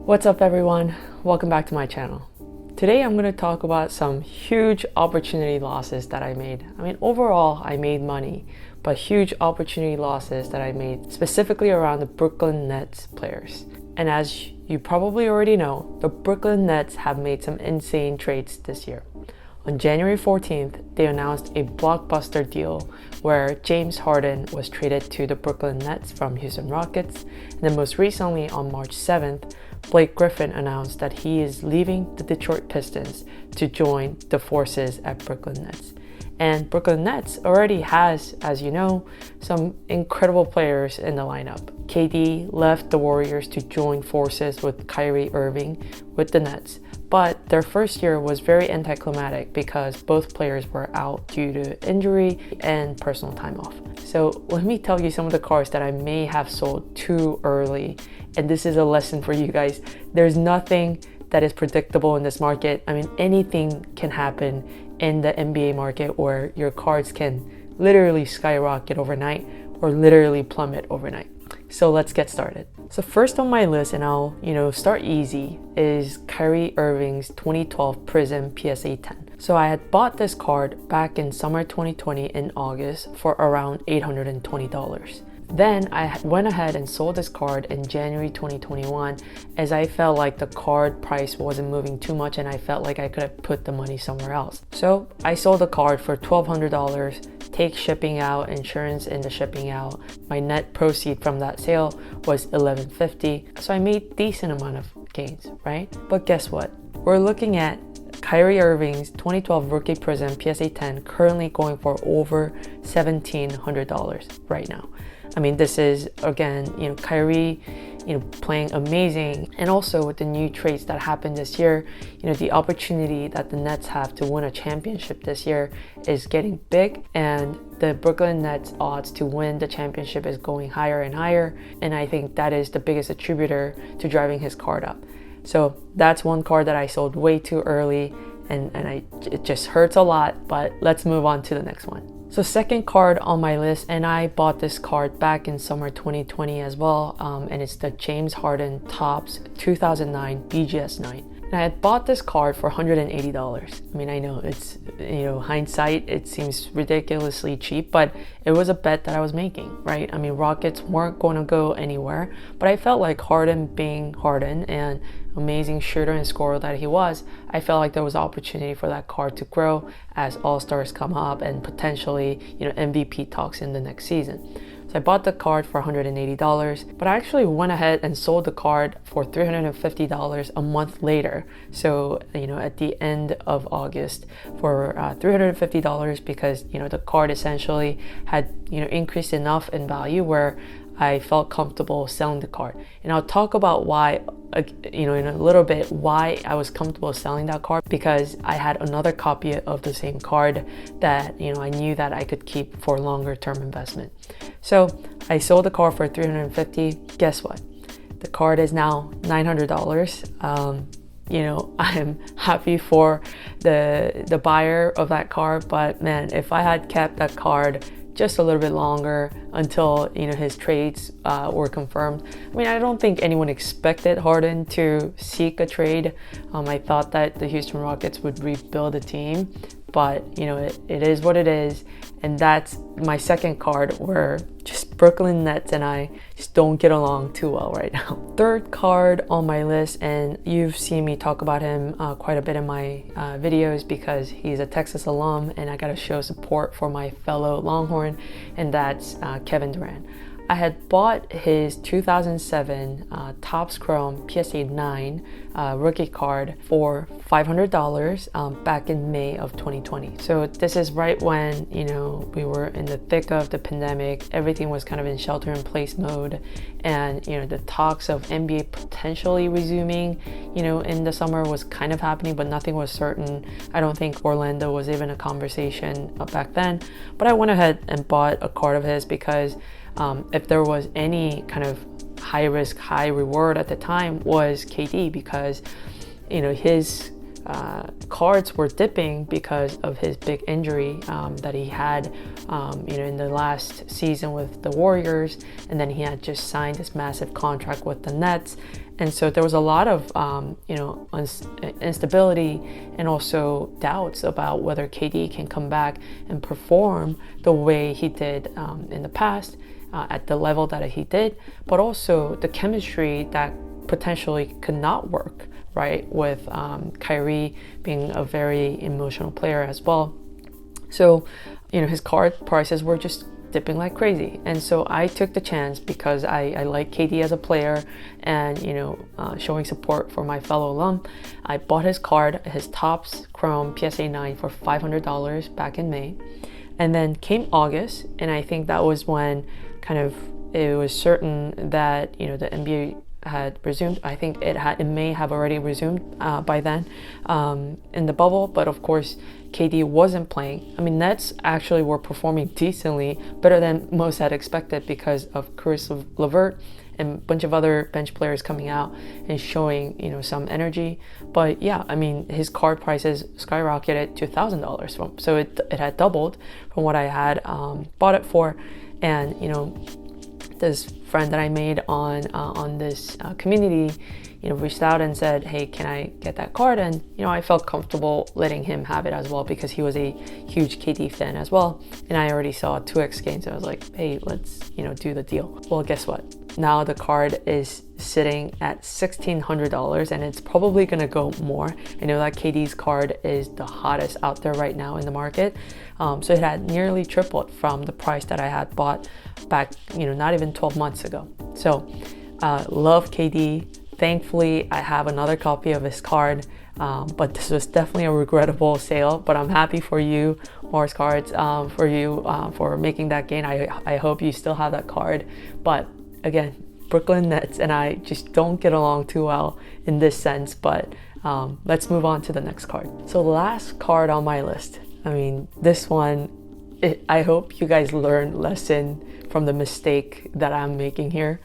What's up everyone? Welcome back to my channel. Today I'm going to talk about some huge opportunity losses that I made. Overall I made money, but huge opportunity losses that I made specifically around the Brooklyn Nets players. And as you probably already know, the Brooklyn Nets have made some insane trades this year. On January 14th, they announced a blockbuster deal where James Harden was traded to the Brooklyn Nets from Houston Rockets. And then most recently on March 7th, Blake Griffin announced that he is leaving the Detroit Pistons to join the forces at Brooklyn Nets. And Brooklyn Nets already has, as you know, some incredible players in the lineup. KD left the Warriors to join forces with Kyrie Irving with the Nets. But their first year was very anticlimactic because both players were out due to injury and personal time off. So let me tell you some of the cards that I may have sold too early. And this is a lesson for you guys. There's nothing that is predictable in this market. Anything can happen in the NBA market where your cards can literally skyrocket overnight or literally plummet overnight. So let's get started. So first on my list, and I'll start easy, is Kyrie Irving's 2012 Prism PSA 10. So I had bought this card back in summer 2020 in August for around $820. Then I went ahead and sold this card in January 2021 as I felt like the card price wasn't moving too much and I felt like I could have put the money somewhere else. So I sold the card for $1,200, take shipping out, insurance in the shipping out. My net proceed from that sale was $1,150. So I made decent amount of gains, right? But guess what? We're looking at Kyrie Irving's 2012 Rookie Prism PSA 10 currently going for over $1,700 right now. This is, again, Kyrie, playing amazing. And also with the new trades that happened this year, the opportunity that the Nets have to win a championship this year is getting big. And the Brooklyn Nets odds to win the championship is going higher and higher. And I think that is the biggest attributor to driving his card up. So that's one card that I sold way too early. And it just hurts a lot, but let's move on to the next one. So second card on my list, and I bought this card back in summer 2020 as well, and it's the James Harden Topps 2009 BGS 9. And I had bought this card for $180. I know it's, hindsight, it seems ridiculously cheap, but it was a bet that I was making, right? Rockets weren't going to go anywhere, but I felt like Harden being Harden and amazing shooter and scorer that he was, I felt like there was opportunity for that card to grow as All-Stars come up and potentially, MVP talks in the next season. So I bought the card for $180, but I actually went ahead and sold the card for $350 a month later. So, at the end of August for $350 because, the card essentially had, increased enough in value where I felt comfortable selling the card. And I'll talk about why, in a little bit, why I was comfortable selling that card, because I had another copy of the same card that, I knew that I could keep for longer term investment. So I sold the card for $350. Guess what? The card is now $900. I'm happy for the buyer of that card, but man, if I had kept that card just a little bit longer until his trades were confirmed. I don't think anyone expected Harden to seek a trade. I thought that the Houston Rockets would rebuild the team, but it is what it is. And that's my second card where just Brooklyn Nets and I just don't get along too well right now. Third card on my list, and you've seen me talk about him quite a bit in my videos because he's a Texas alum and I gotta show support for my fellow Longhorn, and that's Kevin Durant. I had bought his 2007 Topps Chrome PSA 9 rookie card for $500 back in May of 2020. So this is right when, we were in the thick of the pandemic. Everything was kind of in shelter in place mode. And, the talks of NBA potentially resuming, in the summer was kind of happening, but nothing was certain. I don't think Orlando was even a conversation back then. But I went ahead and bought a card of his because if there was any kind of high risk, high reward at the time was KD, because his cards were dipping because of his big injury that he had, in the last season with the Warriors, and then he had just signed this massive contract with the Nets, and so there was a lot of instability and also doubts about whether KD can come back and perform the way he did in the past, at the level that he did, but also the chemistry that potentially could not work, right, with Kyrie being a very emotional player as well. So, his card prices were just dipping like crazy. And so I took the chance because I like KD as a player and, showing support for my fellow alum. I bought his card, his Topps Chrome PSA 9 for $500 back in May. And then came August, and I think that was when it was certain that, the NBA had resumed. I think it may have already resumed by then in the bubble, but of course KD wasn't playing. I mean, Nets actually were performing decently, better than most had expected because of Chris LeVert and a bunch of other bench players coming out and showing, some energy. But yeah, I mean, his card prices skyrocketed to $1,000 so it had doubled from what I had bought it for. And this friend that I made on this community, reached out and said, hey, can I get that card? And, I felt comfortable letting him have it as well because he was a huge KD fan as well. And I already saw 2X games. So I was like, hey, let's, do the deal. Well, guess what? Now the card is sitting at $1,600 and it's probably going to go more. I know that KD's card is the hottest out there right now in the market. So it had nearly tripled from the price that I had bought back, not even 12 months ago. So love KD. Thankfully, I have another copy of his card, but this was definitely a regrettable sale. But I'm happy for you, Sportscards, for making that gain. I hope you still have that card. But again, Brooklyn Nets and I just don't get along too well in this sense. But let's move on to the next card. So the last card on my list. I mean, this one, I hope you guys learn lesson from the mistake that I'm making here.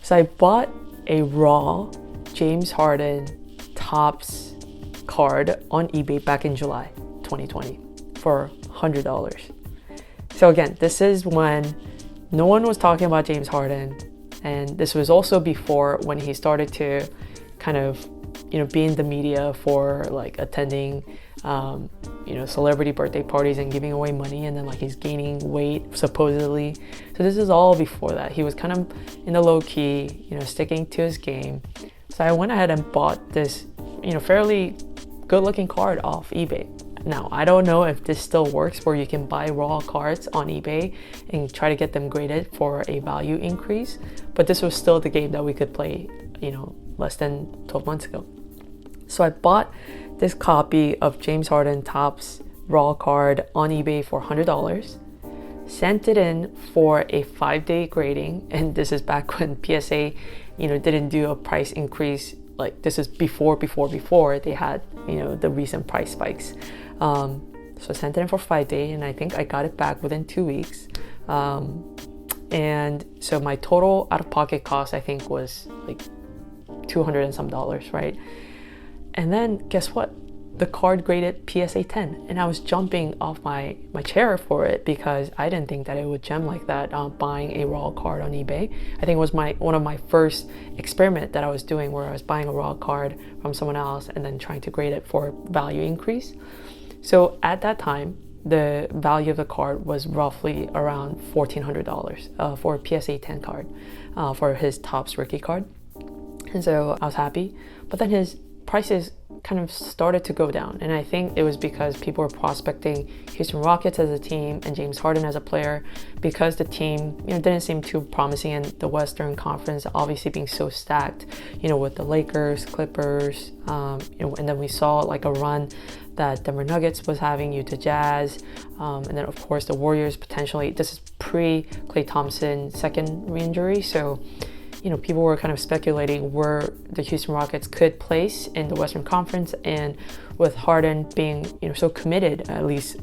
So I bought a raw James Harden Topps card on eBay back in July 2020 for $100. So again, this is when no one was talking about James Harden, and this was also before when he started to kind of be in the media for like attending celebrity birthday parties and giving away money, and then like he's gaining weight supposedly. So this is all before that. He was kind of in the low key, sticking to his game. So I went ahead and bought this, fairly good looking card off eBay. Now, I don't know if this still works where you can buy raw cards on eBay and try to get them graded for a value increase, but this was still the game that we could play, less than 12 months ago. So I bought this copy of James Harden Topps raw card on eBay for $100, sent it in for a 5-day grading, and this is back when PSA, didn't do a price increase. Like this is before they had, the recent price spikes. So I sent it in for 5 days, and I think I got it back within 2 weeks. And so my total out-of-pocket cost, I think, was like $200 and some, right? And then guess what? The card graded PSA 10, and I was jumping off my chair for it because I didn't think that it would gem like that buying a raw card on eBay. I think it was one of my first experiment that I was doing where I was buying a raw card from someone else and then trying to grade it for value increase. So at that time, the value of the card was roughly around $1,400 for a PSA 10 card for his Topps rookie card. And so I was happy, but then his prices kind of started to go down, and I think it was because people were prospecting Houston Rockets as a team and James Harden as a player, because the team didn't seem too promising in the Western Conference, obviously being so stacked, with the Lakers, Clippers, and then we saw like a run that Denver Nuggets was having, Utah Jazz, and then of course the Warriors potentially. This is pre Klay Thompson second re-injury, so people were kind of speculating where the Houston Rockets could place in the Western Conference, and with Harden being, so committed, at least,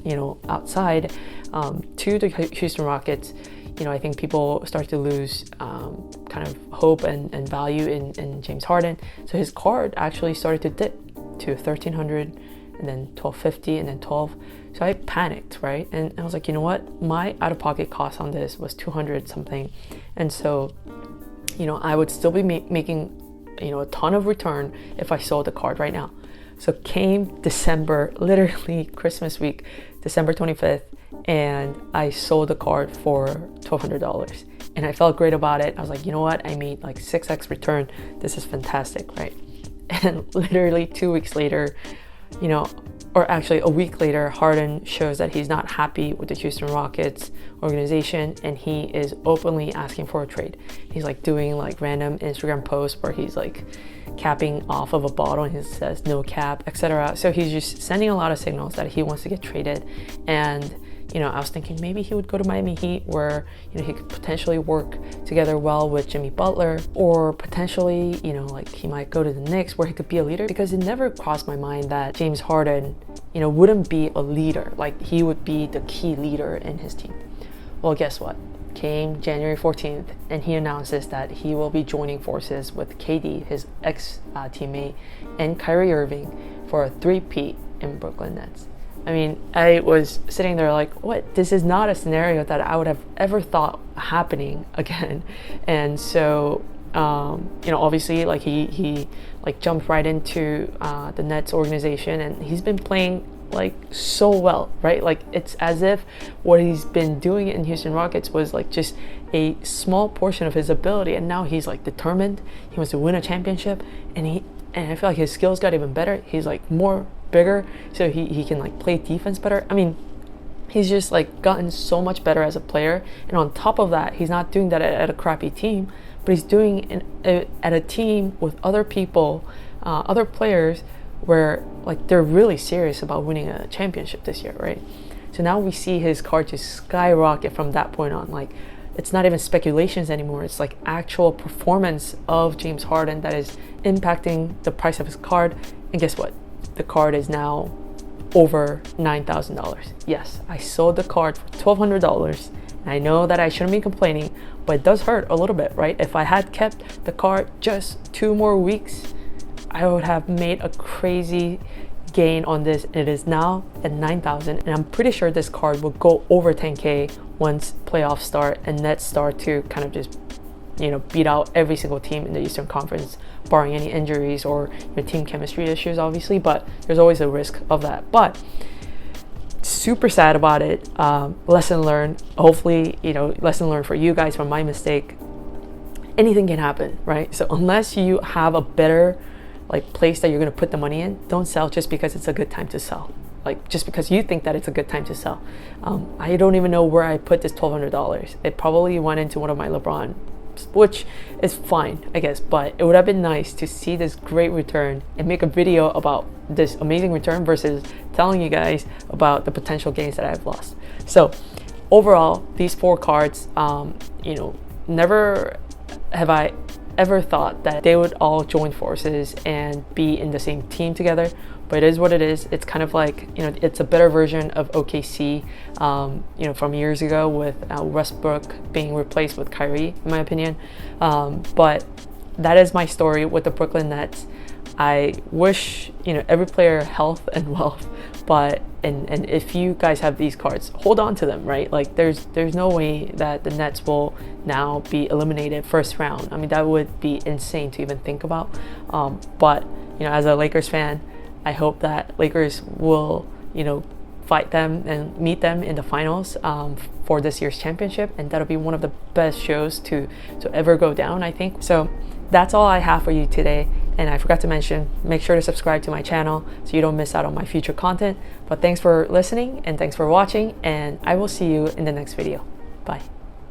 outside, to the Houston Rockets, I think people start to lose kind of hope and value in James Harden. So his card actually started to dip. to 1,300, and then 1,250, and then 12. So I panicked, right? And I was like, you know what? My out-of-pocket cost on this was 200 something, and so, you know, I would still be making, you know, a ton of return if I sold the card right now. So came December, literally Christmas week, December 25th, and I sold the card for $1,200, and I felt great about it. I was like, you know what? I made like 6x return. This is fantastic, right? And literally 2 weeks later, you know, or actually a week later, Harden shows that he's not happy with the Houston Rockets organization, and he is openly asking for a trade. He's like doing like random Instagram posts where he's like capping off of a bottle and he says no cap, etc. So he's just sending a lot of signals that he wants to get traded. And you know, I was thinking maybe he would go to Miami Heat, where, you know, he could potentially work together well with Jimmy Butler, or potentially, you know, like he might go to the Knicks where he could be a leader, because it never crossed my mind that James Harden, you know, wouldn't be a leader. Like he would be the key leader in his team. Well, guess what? Came January 14th, and he announces that he will be joining forces with KD, his ex-teammate, and Kyrie Irving for a three-peat in Brooklyn Nets. I mean, I was sitting there like, what? This is not a scenario that I would have ever thought happening again. And so, you know, obviously, like he like jumped right into the Nets organization, and he's been playing like so well, right? Like it's as if what he's been doing in Houston Rockets was like just a small portion of his ability, and now he's like determined. He wants to win a championship, and I feel like his skills got even better. He's like more bigger, so he can like play defense better. I mean, he's just like gotten so much better as a player, and on top of that, he's not doing that at a crappy team, but he's doing it at a team with other people, other players, where like they're really serious about winning a championship this year, right? So now we see his card just skyrocket from that point on. Like it's not even speculations anymore, it's like actual performance of James Harden that is impacting the price of his card. And guess what? The card is now over $9,000. Yes, I sold the card for $1,200. And I know that I shouldn't be complaining, but it does hurt a little bit, right? If I had kept the card just 2 more weeks, I would have made a crazy gain on this. And it is now at $9,000, and I'm pretty sure this card will go over $10K once playoffs start and Nets start to kind of just, you know, beat out every single team in the Eastern Conference, barring any injuries or, you know, team chemistry issues, obviously, but there's always a risk of that. But super sad about it. Lesson learned. Hopefully, you know, lesson learned for you guys from my mistake. Anything can happen, right? So unless you have a better like place that you're going to put the money in, don't sell just because it's a good time to sell. Like just because you think that it's a good time to sell. I don't even know where I put this $1,200. It probably went into one of my LeBron, which is fine, I guess, but it would have been nice to see this great return and make a video about this amazing return versus telling you guys about the potential gains that I've lost. So overall, these 4 cards, you know, never have I ever thought that they would all join forces and be in the same team together, but it is what it is. It's kind of like, you know, it's a better version of OKC, you know, from years ago with Westbrook being replaced with Kyrie, in my opinion. But that is my story with the Brooklyn Nets. I wish, you know, every player health and wealth, but and if you guys have these cards, hold on to them, right? Like there's no way that the Nets will now be eliminated first round. I mean, that would be insane to even think about. But you know, as a Lakers fan, I hope that Lakers will, you know, fight them and meet them in the finals for this year's championship, and that'll be one of the best shows to ever go down, I think. So that's all I have for you today. And I forgot to mention, make sure to subscribe to my channel so you don't miss out on my future content. But thanks for listening and thanks for watching, and I will see you in the next video. Bye.